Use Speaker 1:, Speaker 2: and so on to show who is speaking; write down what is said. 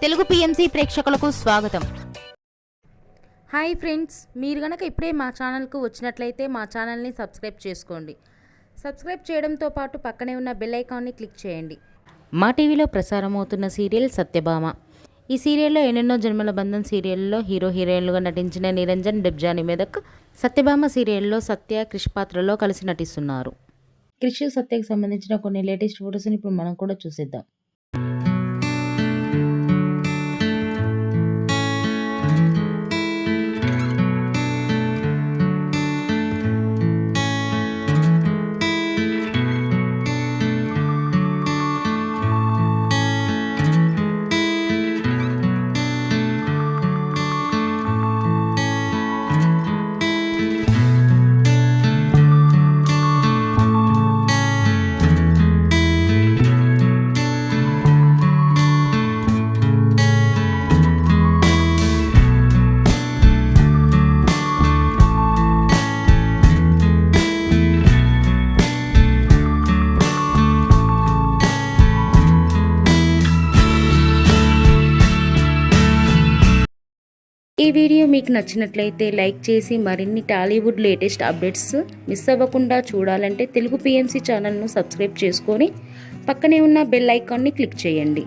Speaker 1: Telugu PMC ప్రేక్షకులకు స్వాగతం.
Speaker 2: Hi friends, మీరు గనక ఇప్పుడే మా ఛానల్కు వచ్చినట్లయితే మా ఛానల్ని సబ్స్క్రైబ్ చేసుకోండి. సబ్స్క్రైబ్ చేయడంతో పాటు పక్కనే ఉన్న బెల్ ఐకాన్ని క్లిక్ చేయండి.
Speaker 3: మా టీవీలో ప్రసారమవుతున్న సీరియల్ సత్యభామ. ఈ సీరియల్లో ఎన్నెన్నో జన్మల బంధం సీరియల్లో హీరో హీరోయిన్లుగా నటించిన నిరంజన్, డెబ్జాని మెదక్ సత్యభామ సీరియల్లో సత్య, క్రిష్ పాత్రలో కలిసి నటిస్తున్నారు. క్రిష్, సత్యకి సంబంధించిన కొన్ని లేటెస్ట్ ఫొటోస్ని ఇప్పుడు మనం కూడా చూసేద్దాం. ఈ వీడియో మీకు నచ్చినట్లయితే లైక్ చేసి మరిన్ని టాలీవుడ్ లేటెస్ట్ అప్డేట్స్ మిస్ అవ్వకుండా చూడాలంటే తెలుగు పిఎంసి ఛానల్ను సబ్స్క్రైబ్ చేసుకొని పక్కనే ఉన్న బెల్ ఐకాన్ని క్లిక్ చేయండి.